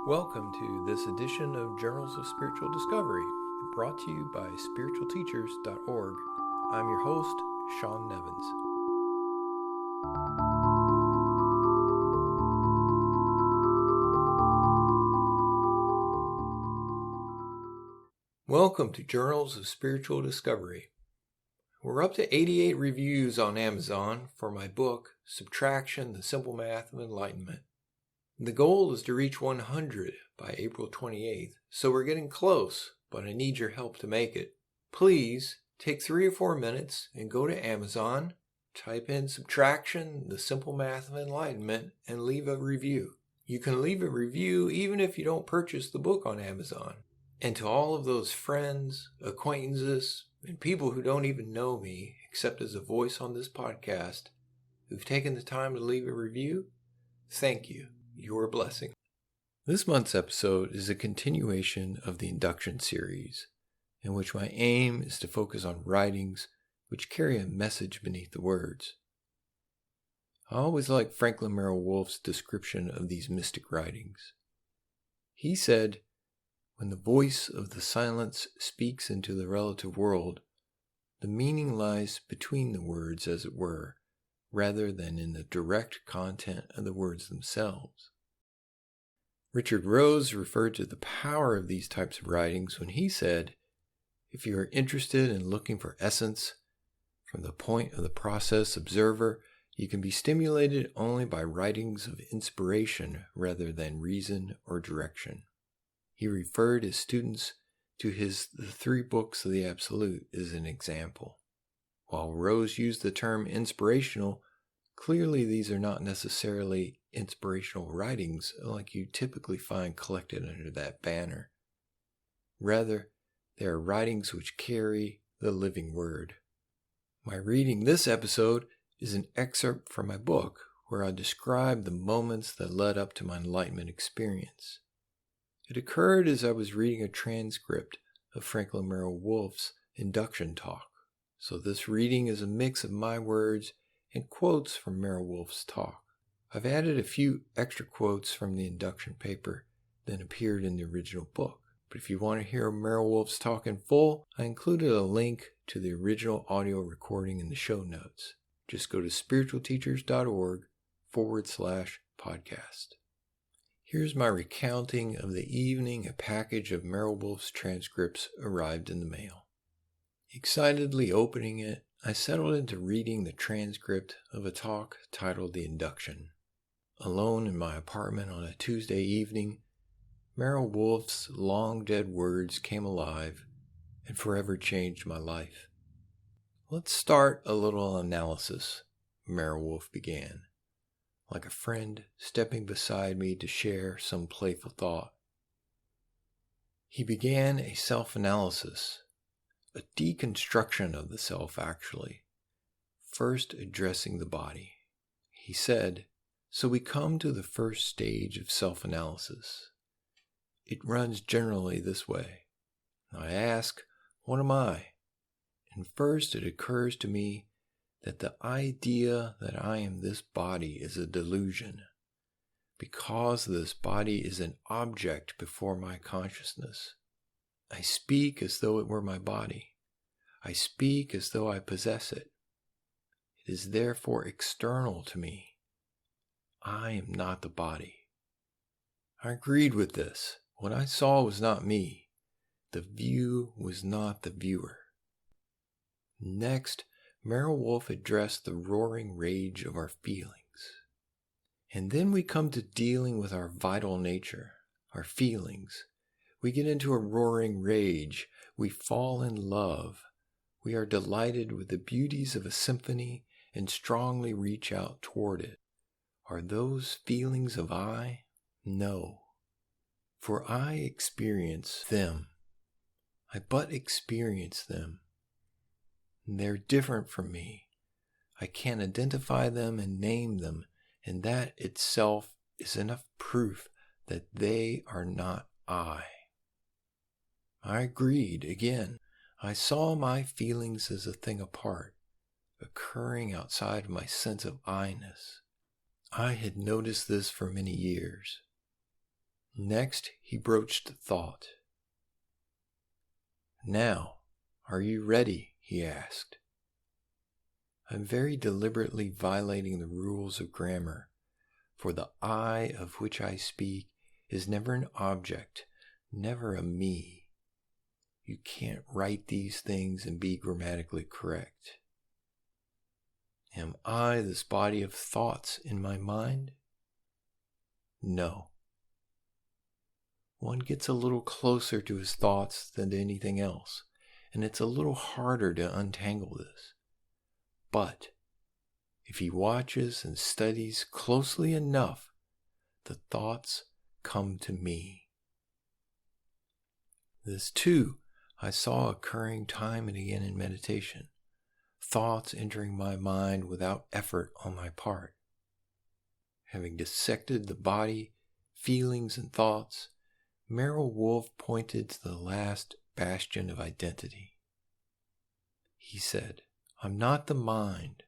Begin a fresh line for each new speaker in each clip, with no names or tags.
Welcome to this edition of Journals of Spiritual Discovery, brought to you by spiritualteachers.org. I'm your host, Sean Nevins. Welcome to Journals of Spiritual Discovery. We're up to 88 reviews on Amazon for my book, Subtraction, The Simple Math of Enlightenment. The goal is to reach 100 by April 28th, so we're getting close, but I need your help to make it. Please take 3 or 4 minutes and go to Amazon, type in Subtraction, The Simple Math of Enlightenment, and leave a review. You can leave a review even if you don't purchase the book on Amazon. And to all of those friends, acquaintances, and people who don't even know me, except as a voice on this podcast, who've taken the time to leave a review, thank you. You're a blessing. This month's episode is a continuation of the Induction series, in which my aim is to focus on writings which carry a message beneath the words. I always liked Franklin Merrill Wolf's description of these mystic writings. He said, "When the voice of the silence speaks into the relative world, the meaning lies between the words, as it were, rather than in the direct content of the words themselves." Richard Rose referred to the power of these types of writings when he said, "If you are interested in looking for essence from the point of the process observer, you can be stimulated only by writings of inspiration rather than reason or direction." He referred his students to The 3 Books of the Absolute as an example. While Rose used the term inspirational, clearly these are not necessarily inspirational writings like you typically find collected under that banner. Rather, they are writings which carry the living word. My reading this episode is an excerpt from my book where I describe the moments that led up to my enlightenment experience. It occurred as I was reading a transcript of Franklin Merrill Wolf's Induction talk, so this reading is a mix of my words and quotes from Merrill Wolf's talk. I've added a few extra quotes from the Induction paper that appeared in the original book. But if you want to hear Merrill Wolf's talk in full, I included a link to the original audio recording in the show notes. Just go to spiritualteachers.org/podcast. Here's my recounting of the evening a package of Merrill Wolf's transcripts arrived in the mail. Excitedly opening it, I settled into reading the transcript of a talk titled The Induction. Alone in my apartment on a Tuesday evening, Merrill Wolf's long-dead words came alive and forever changed my life. "Let's start a little analysis," Merrill Wolf began, like a friend stepping beside me to share some playful thought. He began a self-analysis, a deconstruction of the self actually, first addressing the body. He said, "So we come to the first stage of self-analysis. It runs generally this way. I ask, what am I? And first it occurs to me that the idea that I am this body is a delusion, because this body is an object before my consciousness. I speak as though it were my body. I speak as though I possess it. It is therefore external to me. I am not the body." I agreed with this. What I saw was not me. The view was not the viewer. Next, Merrill Wolf addressed the roaring rage of our feelings. And then we come to dealing with our vital nature, our feelings. We get into a roaring rage. We fall in love. We are delighted with the beauties of a symphony and strongly reach out toward it. Are those feelings of I? No. For I experience them. I but experience them. They're different from me. I can identify them and name them, and that itself is enough proof that they are not I. I agreed again. I saw my feelings as a thing apart, occurring outside of my sense of I-ness. I had noticed this for many years. Next, he broached the thought. "Now, are you ready?" he asked. I'm very deliberately violating the rules of grammar, for the I of which I speak is never an object, never a me. You can't write these things and be grammatically correct. Am I this body of thoughts in my mind? No. One gets a little closer to his thoughts than to anything else, and it's a little harder to untangle this. But if he watches and studies closely enough, the thoughts come to me. This too I saw occurring time and again in meditation, thoughts entering my mind without effort on my part. Having dissected the body, feelings, and thoughts, Merrill Wolfe pointed to the last bastion of identity. He said, I'm not the mind.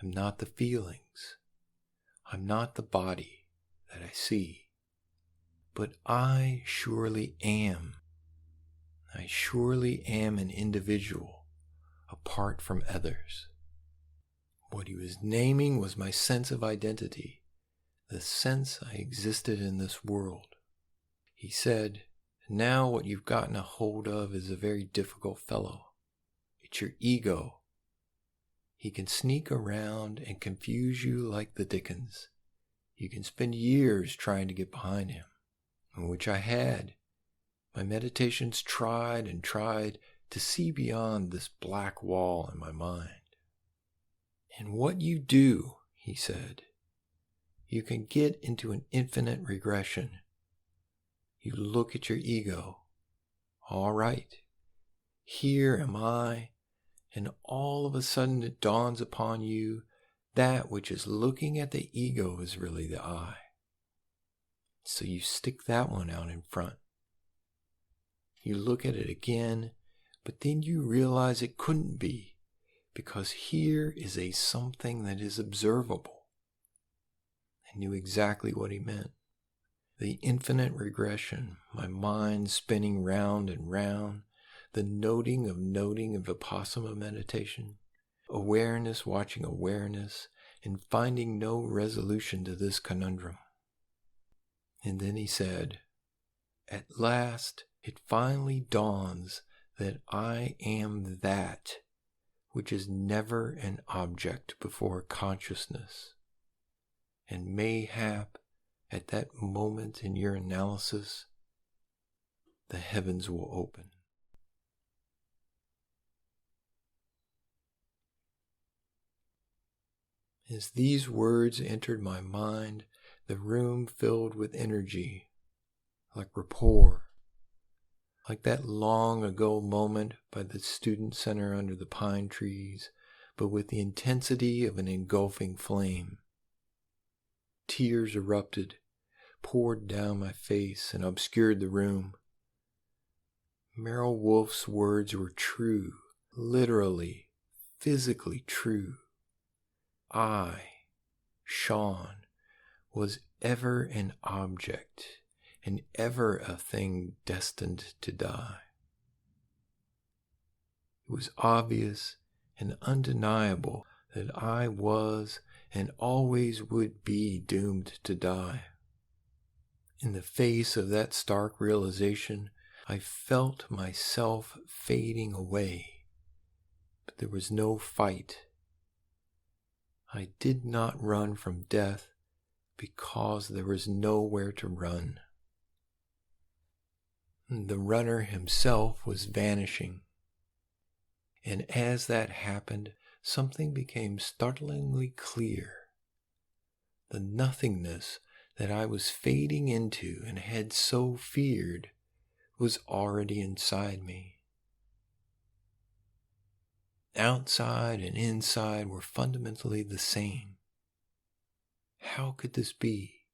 I'm not the feelings. I'm not the body that I see. But I surely am. I surely am an individual apart from others. What he was naming was my sense of identity, the sense I existed in this world. He said, now what you've gotten a hold of is a very difficult fellow. It's your ego. He can sneak around and confuse you like the Dickens. You can spend years trying to get behind him, which I had. My meditations tried and tried to see beyond this black wall in my mind. And what you do, he said, you can get into an infinite regression. You look at your ego. All right, here am I, and all of a sudden it dawns upon you that which is looking at the ego is really the I. So you stick that one out in front. You look at it again, but then you realize it couldn't be, because here is a something that is observable. I knew exactly what he meant. The infinite regression, my mind spinning round and round, the noting of Vipassana meditation, awareness watching awareness, and finding no resolution to this conundrum. And then he said, at last it finally dawns that I am that which is never an object before consciousness, and mayhap at that moment in your analysis, the heavens will open. As these words entered my mind, the room filled with energy, like rapport, like that long ago moment by the student center under the pine trees, but with the intensity of an engulfing flame. Tears erupted, poured down my face, and obscured the room. Merrill Wolfe's words were true, literally, physically true. I, Sean, was ever an object, and ever a thing destined to die. It was obvious and undeniable that I was and always would be doomed to die. In the face of that stark realization, I felt myself fading away, but there was no fight. I did not run from death because there was nowhere to run. The runner himself was vanishing. And as that happened, something became startlingly clear. The nothingness that I was fading into and had so feared was already inside me. Outside and inside were fundamentally the same. How could this be?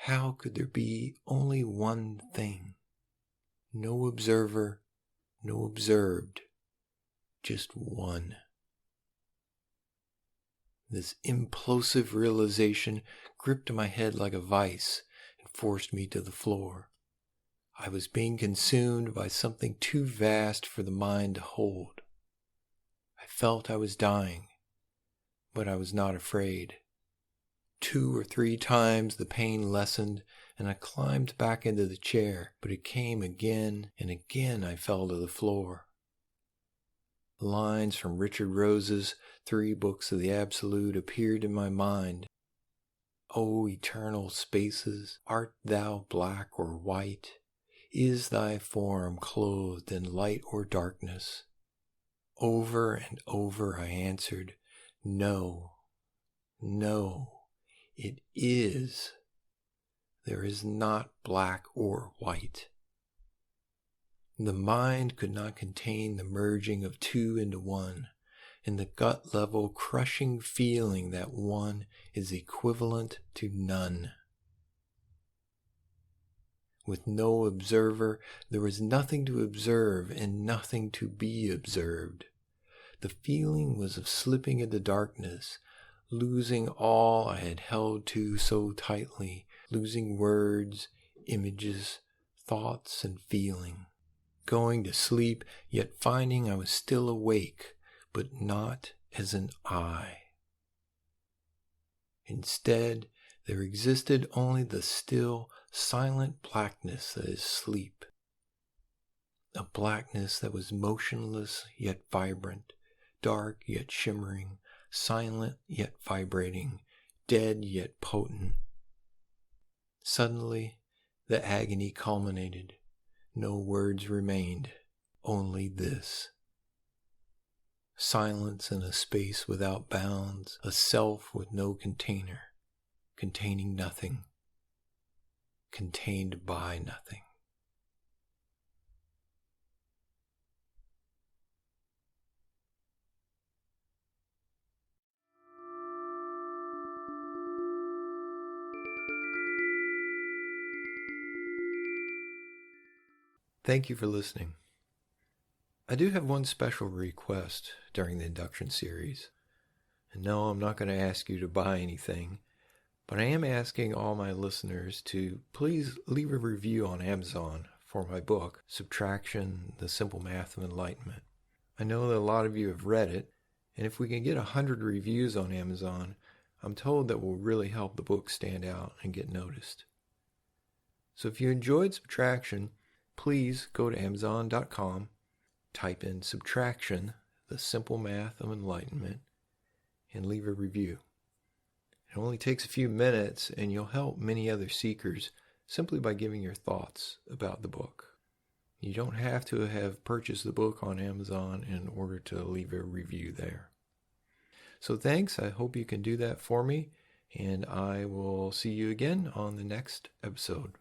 How could there be only one thing? No observer, no observed, just one. This implosive realization gripped my head like a vice and forced me to the floor. I was being consumed by something too vast for the mind to hold. I felt I was dying, but I was not afraid. 2 or 3 times the pain lessened, and I climbed back into the chair, but it came again, and again I fell to the floor. Lines from Richard Rose's 3 Books of the Absolute appeared in my mind. O eternal spaces, art thou black or white? Is thy form clothed in light or darkness? Over and over I answered, no, no, it is. There is not black or white. The mind could not contain the merging of 2 into 1, and the gut-level crushing feeling that 1 is equivalent to none. With no observer, there was nothing to observe and nothing to be observed. The feeling was of slipping into darkness, losing all I had held to so tightly, losing words, images, thoughts, and feeling. Going to sleep, yet finding I was still awake, but not as an I. Instead, there existed only the still, silent blackness that is sleep. A blackness that was motionless yet vibrant, dark yet shimmering, silent yet vibrating, dead yet potent. Suddenly, the agony culminated. No words remained, only this. Silence in a space without bounds, a self with no container, containing nothing, contained by nothing. Thank you for listening. I do have one special request during the induction series. And no, I'm not going to ask you to buy anything, but I am asking all my listeners to please leave a review on Amazon for my book, Subtraction, the Simple Math of Enlightenment. I know that a lot of you have read it, and if we can get 100 reviews on Amazon, I'm told that will really help the book stand out and get noticed. So if you enjoyed Subtraction, please go to Amazon.com, type in Subtraction, the Simple Math of Enlightenment, and leave a review. It only takes a few minutes, and you'll help many other seekers simply by giving your thoughts about the book. You don't have to have purchased the book on Amazon in order to leave a review there. So thanks. I hope you can do that for me, and I will see you again on the next episode.